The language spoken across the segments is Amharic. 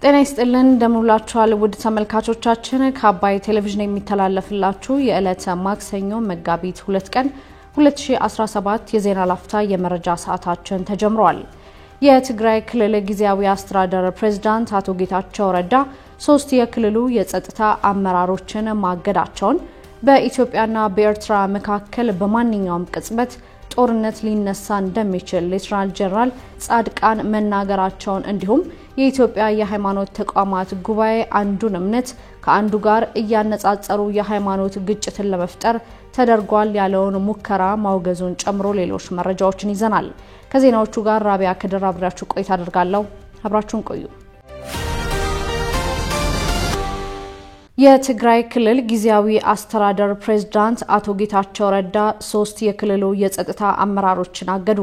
ጤና ይስጥልን እንደምንላችኋል ውድ ተመልካቾቻችን ከአባይ ቴሌቪዥን የሚተላለፍላችሁ የዕለተ ማክሰኞ መጋቢት 2 ቀን 2017 የዜና ላፍታ የመረጃ ሰዓታችን ተጀምሯል። የትግራይ ክልል ጊዜያዊ አስተዳደር ፕሬዝዳንት አቶ ጌታቸው ረዳ 3 የክልሉ የጸጥታ አመራሮችን ማገዳቸውን በኢትዮጵያና በኤርትራ መካከል በማንኛውም ቅጽበት ጦርነት ሊነሳ እንደሚችል ሌተናል ጀነራል ጻድቃን መናገራቸውን እንዲሁም የኢትዮጵያ የሃይማኖት ተቋማት ጉባኤ አንዱን እምነት ከአንዱ ጋር እያነጻጸሩ የሃይማኖት ግጭትን ለመፍጠር ተደርጓል ያለውን ሙከራ ማውገዙን ጨምሮ ሌሎች መረጃዎችን ይዘናል። ከዜናዎቹ ጋር ራቢያ ከድር አብራችሁ ቆይታ አደርጋለሁ። አብራችሁን ቆዩ። የትግራይ ክልል ጊዜያዊ አስተዳደር ፕሬዝዳንት አቶ ጌታቸው ረዳ 3 የክልሉ የጸጥታ አመራሮችን አገዱ።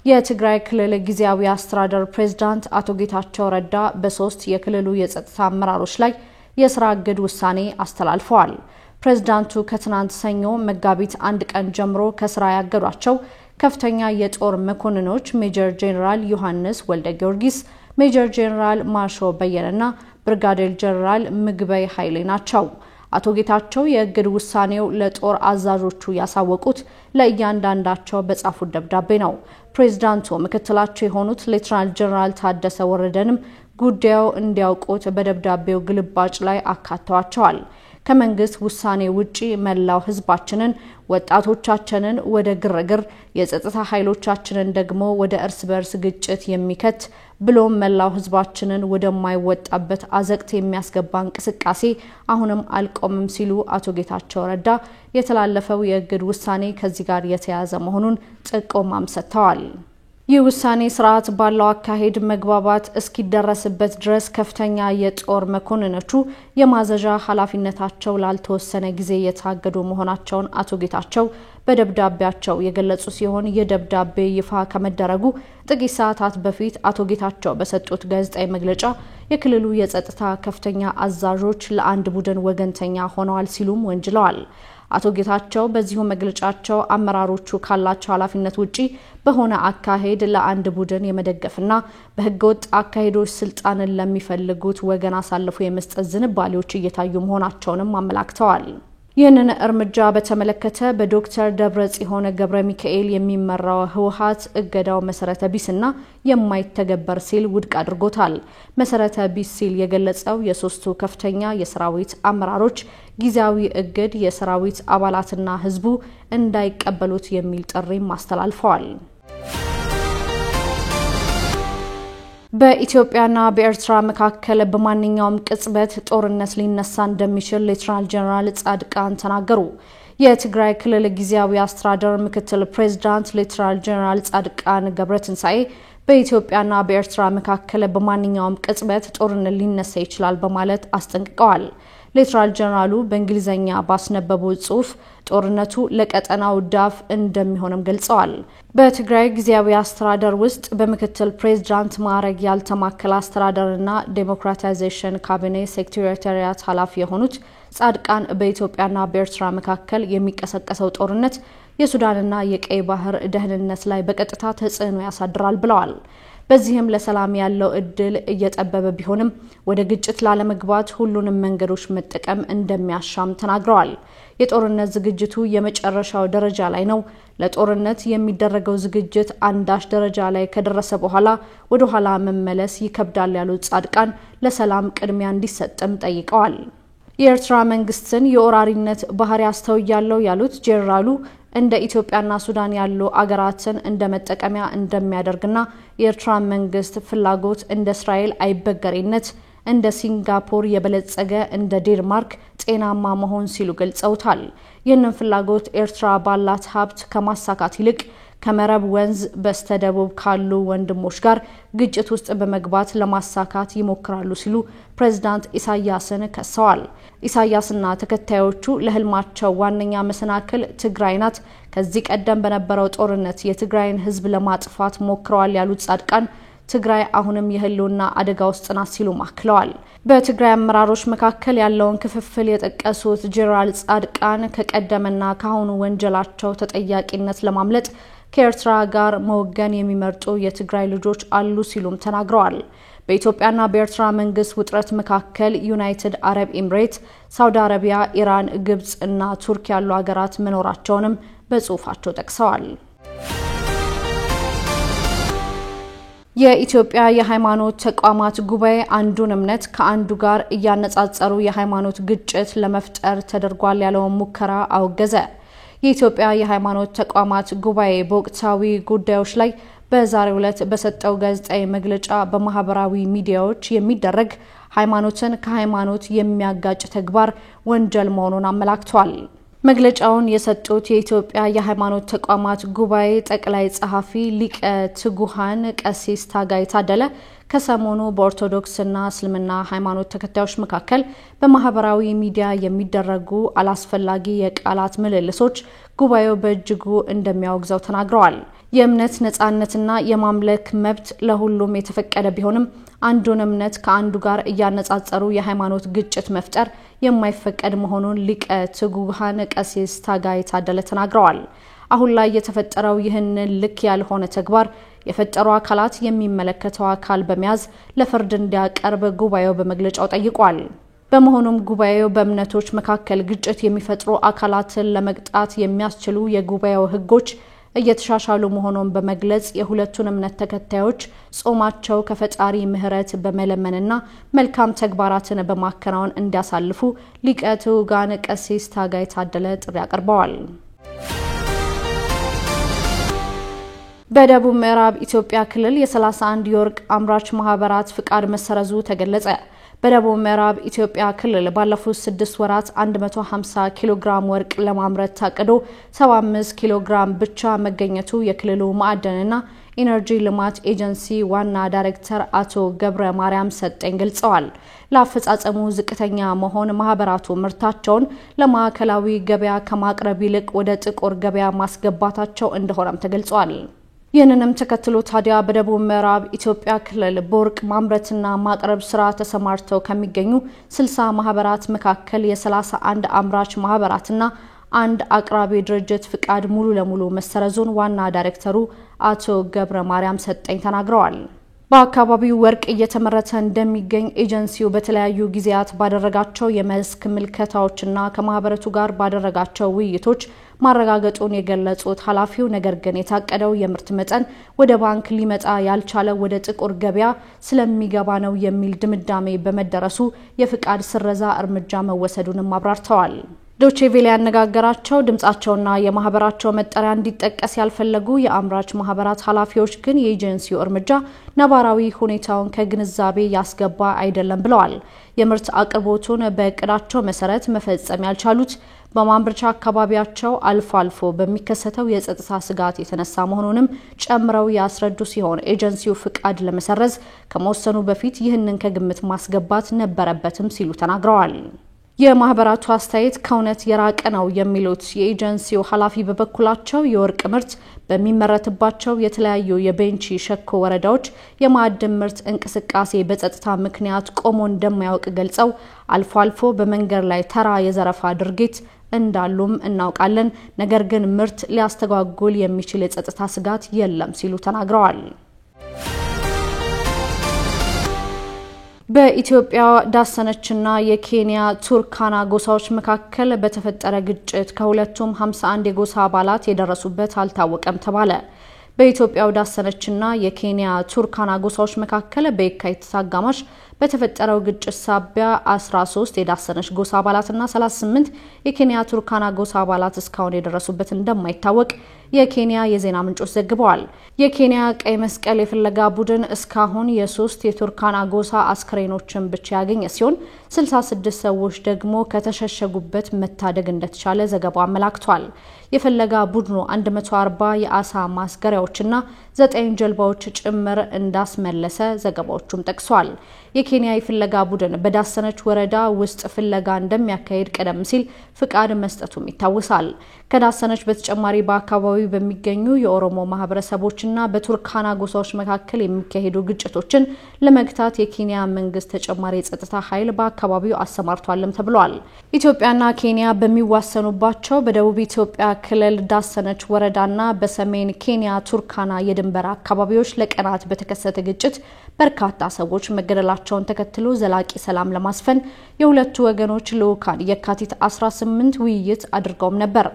የትግራይ ክልል ጊዜያዊ አስተዳደር ፕሬዝዳንት አቶ ጌታቸው ረዳ በ3 የክልሉ የጸጥታ አመራሮች ላይ የስራ እግድ ውሳኔ አስተላልፈዋል። ፕሬዝዳንቱ ከትናንት ሰኞ መጋቢት 1 ቀን ጀምሮ ከስራ ያገዷቸው ከፍተኛ የጦር መኮንኖች ሜጀር ጄኔራል ዮሐንስ ወልደ ጊዮርጊስ፣ ሜጀር ጄኔራል ማሾ በየነና ብርጋዴር ጄኔራል ምግበይ ኃይሌ ናቸው። አቶ ጌታቸው የእግድ ውሳኔው ለጦር አዛዦቹ ያሳወቁት ለእያንዳንዳቸው በጻፉት ደብዳቤ ነው። ፕሬዝዳንቱ ምክትላቸው የሆኑት ሌተናል ጄኔራል ታደሰ ወረደንም ጉዳዩ እንዲያውቁት በደብዳቤው ግልባጭ ላይ አካተዋቸዋል። ከመንግስት ውሳኔ ውጪ መላው ህዝባችንን ወጣቶቻችንን ወደ ግርግር የጸጥታ ኃይሎቻችንን ደግሞ ወደ እርስ በርስ ግጭት የሚከት ብሎም መላው ህዝባችንን ወደማይወጣበት አዘቅት የሚያስገባ እንቅስቃሴ አሁንም አልቆምም ሲሉ አቶ ጌታቸው ረዳ የተላለፈው የእግድ ውሳኔ ከዚህ ጋር የተያያዘ መሆኑን ጥቆማም ሰጥተዋል። ይህ ውሳኔ ስርዓት ባለው አካሄድ መግባባት እስኪደረስበት ድረስ ከፍተኛ የጦር መኮንኖቹ የማዘዣ ኃላፊነታቸው ላልተወሰነ ጊዜ የታገዱ መሆናቸውን አቶ ጌታቸው በደብዳቤያቸው የገለጹ ሲሆን የደብዳቤ ይፋ ከመደረጉ ጥቂት ሰዓታት በፊት አቶ ጌታቸው በሰጡት ጋዜጣዊ መግለጫ የክልሉ የጸጥታ ከፍተኛ አዛዦች ለአንድ ቡድን ወገንተኛ ሆነዋል ሲሉም ወንጅለዋል። አቶ ጌታቸው በዚሁ መግለጫቸው አመራሮቹ ካላቸው ኃላፊነት ውጪ በሆነ አካሄድ ለአንድ ቡድን የመደገፍና በህገወጥ አካሄዶች ስልጣንን ለሚፈልጉት ወገን አሳልፎ የመስጠት ዝንባሌዎች እየታዩ መሆናቸውንም አመላክተዋል። ይህንን እርምጃ በተመለከተ በዶክተር ደብረጽዮን ገብረ ሚካኤል የሚመራው ህወሓት እገዳው መሰረተ ቢስና የማይተገበር ሲል ውድቅ አድርጎታል። መሰረተ ቢስ ሲል የገለጸው የሶስቱ ከፍተኛ የሰራዊት አመራሮች ጊዜያዊ እግድ የሰራዊት አባላትና ህዝቡ እንዳይቀበሉት የሚል ጥሪም አስተላልፈዋል። በኢትዮጵያና በኤርትራ መካከል በማንኛውም ቅጽበት ጦርነት ሊነሳ እንደሚችል ሌተናል ጀነራል ጻድቃን ተናገሩ። የትግራይ ክልል ጊዜያዊ አስተዳደር ምክትል ፕሬዝዳንት ሌተናል ጀነራል ጻድቃን ገብረትንሳኤ በኢትዮጵያና በኤርትራ መካከል በማንኛውም ቅጽበት ጦርነት ሊነሳ ይችላል በማለት አስጠንቅቀዋል። ሌተናል ጀነራሉ በእንግሊዘኛ ባስነበቡት ጽሑፍ ጦርነቱ ለቀጠናው ዳፍ እንደሚሆንም ገልጸዋል። በትግራይ ጊዜያዊ አስተዳደር ውስጥ በምክትል ፕሬዝዳንት ማዕረግ ያልተማከለ አስተዳደርና ዴሞክራታይዜሽን ካቢኔ ሴክሬታሪያት ኃላፊ የሆኑት ጻድቃን በኢትዮጵያና በኤርትራ መካከል የሚቀሰቀሰው ጦርነት የሱዳንና የቀይ ባህር ደህንነት ላይ በቀጥታ ተጽዕኖ ያሳድራል ብለዋል። በዚህም ለሰላም ያለው እድል እየጠበበ ቢሆንም ወደ ግጭት ላለመግባት ሁሉንም መንገዶች መጠቀም እንደሚያሻም ተናግረዋል። የጦርነት ዝግጅቱ የመጨረሻው ደረጃ ላይ ነው። ለጦርነት የሚደረገው ዝግጅት አንዳች ደረጃ ላይ ከደረሰ በኋላ ወደ ኋላ መመለስ ይከብዳል ያሉት ጻድቃን ለሰላም ቅድሚያ እንዲሰጥም ጠይቀዋል። የኤርትራ መንግስትን የኦራሪነት ባህሪ አስተውያለሁ ያሉት ጄኔራሉ እንደ ኢትዮጵያና ሱዳን ያሉ አገራትን እንደ መጠቀሚያ እንደሚያደርግና የኤርትራ መንግስት ፍላጎት እንደ እስራኤል አይበገሬነት እንደ ሲንጋፖር የበለጸገ እንደ ዴንማርክ ጤናማ መሆን ሲሉ ገልጸውታል። ይህንን ፍላጎት ኤርትራ ባላት ሀብት ከማሳካት ይልቅ ከመረብ ወንዝ በስተደቡብ ካሉ ወንድሞች ጋር ግጭት ውስጥ በመግባት ለማሳካት ይሞክራሉ ሲሉ ፕሬዝዳንት ኢሳያስን ከሰዋል። ኢሳያስና ተከታዮቹ ለህልማቸው ዋነኛ መሰናክል ትግራይ ናት። ከዚህ ቀደም በነበረው ጦርነት የትግራይን ህዝብ ለማጥፋት ሞክረዋል ያሉት ጻድቃን ትግራይ አሁንም የህልውና አደጋ ውስጥ ናት ሲሉ ማክለዋል። በትግራይ አመራሮች መካከል ያለውን ክፍፍል የጠቀሱት ጄኔራል ጻድቃን ከቀደመና ካሁኑ ወንጀላቸው ተጠያቂነት ለማምለጥ ከኤርትራ ጋር መወገን የሚመርጡ የትግራይ ልጆች አሉ ሲሉም ተናግረዋል። በኢትዮጵያና በኤርትራ መንግስት ውጥረት መካከል ዩናይትድ አረብ ኤምሬት፣ ሳውዲ አረቢያ፣ ኢራን፣ ግብጽ እና ቱርክ ያሉ ሀገራት መኖራቸውንም በጽሁፋቸው ጠቅሰዋል። የኢትዮጵያ የሃይማኖት ተቋማት ጉባኤ አንዱን እምነት ከአንዱ ጋር እያነጻጸሩ የሃይማኖት ግጭት ለመፍጠር ተደርጓል ያለውን ሙከራ አወገዘ። የኢትዮጵያ የሃይማኖት ተቋማት ጉባኤ በወቅታዊ ጉዳዮች ላይ በዛሬው ዕለት በሰጠው ጋዜጣዊ መግለጫ በማህበራዊ ሚዲያዎች የሚደረግ ሃይማኖትን ከሃይማኖት የሚያጋጭ ተግባር ወንጀል መሆኑን አመላክቷል። መግለጫውን የሰጡት የኢትዮጵያ የሃይማኖት ተቋማት ጉባኤ ጠቅላይ ጸሐፊ ሊቀ ትጉሃን ቀሲስ ታጋይ ታደለ ከሰሞኑ በኦርቶዶክስና እስልምና ሃይማኖት ተከታዮች መካከል በማህበራዊ ሚዲያ የሚደረጉ አላስፈላጊ የቃላት ምልልሶች ጉባኤው በእጅጉ እንደሚያወግዘው ተናግረዋል። የእምነት ነጻነትና የማምለክ መብት ለሁሉም የተፈቀደ ቢሆንም አንዱን እምነት ከአንዱ ጋር እያነጻጸሩ የሃይማኖት ግጭት መፍጠር የማይፈቀድ መሆኑን ሊቀ ትጉሃን ቀሲስ ታጋይ ታደለ ተናግረዋል። አሁን ላይ የተፈጠረው ይህንን ልክ ያልሆነ ተግባር የፈጠሩ አካላት የሚመለከተው አካል በመያዝ ለፍርድ እንዲያቀርብ ጉባኤው በመግለጫው ጠይቋል። በመሆኑም ጉባኤው በእምነቶች መካከል ግጭት የሚፈጥሩ አካላትን ለመቅጣት የሚያስችሉ የጉባኤው ህጎች እየተሻሻሉ መሆኑን በመግለጽ የሁለቱን እምነት ተከታዮች ጾማቸው ከፈጣሪ ምህረት በመለመንና መልካም ተግባራትን በማከናወን እንዲያሳልፉ ሊቀ ትጉሃን ቀሲስ ታጋይ ታደለ ጥሪ አቅርበዋል። በደቡብ ምዕራብ ኢትዮጵያ ክልል የ31 የወርቅ አምራች ማህበራት ፍቃድ መሰረዙ ተገለጸ። በደቡብ ምዕራብ ኢትዮጵያ ክልል ባለፉት 6 ወራት 150 ኪሎ ግራም ወርቅ ለማምረት ታቅዶ 75 ኪሎ ግራም ብቻ መገኘቱ የክልሉ ማዕድንና ኢነርጂ ልማት ኤጀንሲ ዋና ዳይሬክተር አቶ ገብረ ማርያም ሰጠኝ ገልጸዋል። ለአፈጻጸሙ ዝቅተኛ መሆን ማህበራቱ ምርታቸውን ለማዕከላዊ ገበያ ከማቅረብ ይልቅ ወደ ጥቁር ገበያ ማስገባታቸው እንደሆነም ተገልጿል። ይህንንም ተከትሎ ታዲያ በደቡብ ምዕራብ ኢትዮጵያ ክልል በወርቅ ማምረትና ማቅረብ ስራ ተሰማርተው ከሚገኙ 60 ማህበራት መካከል የ31 አምራች ማህበራትና አንድ አቅራቢ ድርጅት ፍቃድ ሙሉ ለሙሉ መሰረዙን ዋና ዳይሬክተሩ አቶ ገብረ ማርያም ሰጠኝ ተናግረዋል። በአካባቢው ወርቅ እየተመረተ እንደሚገኝ ኤጀንሲው በተለያዩ ጊዜያት ባደረጋቸው የመስክ ምልከታዎችና ከማህበረቱ ጋር ባደረጋቸው ውይይቶች ማረጋገጡን የገለጹት ኃላፊው ነገር ግን የታቀደው የምርት መጠን ወደ ባንክ ሊመጣ ያልቻለው ወደ ጥቁር ገበያ ስለሚገባ ነው የሚል ድምዳሜ በመደረሱ የፍቃድ ስረዛ እርምጃ መወሰዱንም አብራርተዋል። ዶቼቬለ ያነጋገራቸው ድምጻቸውና የማህበራቸው መጠሪያ እንዲጠቀስ ያልፈለጉ የአምራች ማህበራት ኃላፊዎች ግን የኤጀንሲው እርምጃ ነባራዊ ሁኔታውን ከግንዛቤ ያስገባ አይደለም ብለዋል። የምርት አቅርቦቱን በእቅዳቸው መሰረት መፈጸም ያልቻሉት በማምረቻ አካባቢያቸው አልፎ በሚከሰተው የጸጥታ ስጋት የተነሳ መሆኑንም ጨምረው ያስረዱ ሲሆን ኤጀንሲው ፍቃድ ለመሰረዝ ከመወሰኑ በፊት ይህንን ከግምት ማስገባት ነበረበትም ሲሉ ተናግረዋል። የማህበራቱ አስተያየት ከእውነት የራቀ ነው የሚሉት የኤጀንሲው ኃላፊ በበኩላቸው የወርቅ ምርት በሚመረትባቸው የተለያዩ የቤንች ሸኮ ወረዳዎች የማዕድን ምርት እንቅስቃሴ በጸጥታ ምክንያት ቆሞ እንደማያውቅ ገልጸው አልፎ በመንገድ ላይ ተራ የዘረፋ ድርጊት እንዳሉም እናውቃለን፣ ነገር ግን ምርት ሊያስተጓጉል የሚችል የጸጥታ ስጋት የለም ሲሉ ተናግረዋል። በኢትዮጵያ ዳሰነችና የኬንያ ቱርካና ጎሳዎች መካከል በተፈጠረ ግጭት ከሁለቱም 51 የጎሳ አባላት የደረሱበት አልታወቀም ተባለ። በኢትዮጵያው ዳሰነችና የኬንያ ቱርካና ጎሳዎች መካከል በየካቲት አጋማሽ በተፈጠረው ግጭት ሳቢያ 13 የዳሰነች ጎሳ አባላትና 38 የኬንያ ቱርካና ጎሳ አባላት እስካሁን የደረሱበት እንደማይታወቅ የኬንያ የዜና ምንጮች ዘግበዋል። የኬንያ ቀይ መስቀል የፍለጋ ቡድን እስካሁን የ3 የቱርካና ጎሳ አስክሬኖችን ብቻ ያገኘ ሲሆን 66 ሰዎች ደግሞ ከተሸሸጉበት መታደግ እንደተቻለ ዘገባው አመላክቷል። የፍለጋ ቡድኑ 140 የአሳ ማስገሪያዎችና 9 ጀልባዎች ጭምር እንዳስመለሰ ዘገባዎቹም ጠቅሷል። የኬንያ የፍለጋ ቡድን በዳሰነች ወረዳ ውስጥ ፍለጋ እንደሚያካሂድ ቀደም ሲል ፍቃድ መስጠቱም ይታወሳል። ከዳሰነች በተጨማሪ በአካባቢው በሚገኙ የኦሮሞ ማህበረሰቦችና በቱርካና ጎሳዎች መካከል የሚካሄዱ ግጭቶችን ለመግታት የኬንያ መንግስት ተጨማሪ የጸጥታ ኃይል በአካባቢው አሰማርቷልም ተብሏል። ኢትዮጵያና ኬንያ በሚዋሰኑባቸው በደቡብ ኢትዮጵያ ክልል ዳሰነች ወረዳና በሰሜን ኬንያ ቱርካና የድንበር አካባቢዎች ለቀናት በተከሰተ ግጭት በርካታ ሰዎች መገደላቸውን ተከትሎ ዘላቂ ሰላም ለማስፈን የሁለቱ ወገኖች ልዑካን የካቲት 18 ውይይት አድርገው ነበር።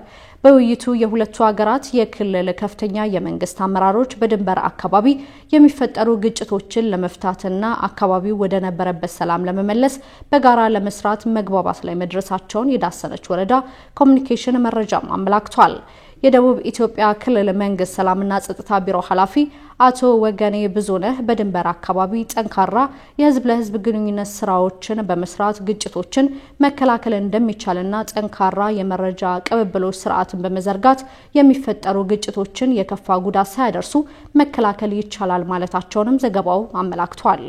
በውይይቱ የሁለቱ ሀገራት የክልል ከፍተኛ የመንግስት አመራሮች በድንበር አካባቢ የሚፈጠሩ ግጭቶችን ለመፍታትና አካባቢው ወደ ነበረበት ሰላም ለመመለስ በጋራ ለመስራት መግባባት ላይ መድረሳቸውን የዳሰነች ወረዳ ኮሙኒኬሽን መረጃም አመላክቷል። የደቡብ ኢትዮጵያ ክልል መንግስት ሰላምና ጸጥታ ቢሮ ኃላፊ አቶ ወገኔ ብዙነህ በድንበር አካባቢ ጠንካራ የህዝብ ለህዝብ ግንኙነት ስራዎችን በመስራት ግጭቶችን መከላከል እንደሚቻልና ጠንካራ የመረጃ ቅብብሎች ስርዓትን በመዘርጋት የሚፈጠሩ ግጭቶችን የከፋ ጉዳት ሳያደርሱ መከላከል ይቻላል ማለታቸውንም ዘገባው አመላክቷል።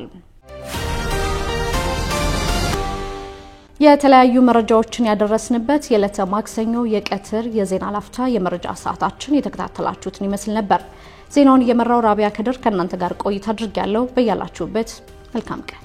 የተለያዩ መረጃዎችን ያደረስንበት የዕለተ ማክሰኞ የቀትር የዜና ላፍታ የመረጃ ሰዓታችን የተከታተላችሁትን ይመስል ነበር። ዜናውን እየመራው ራቢያ ከድር ከእናንተ ጋር ቆይታ አድርጌያለሁ። በያላችሁበት መልካም ቀን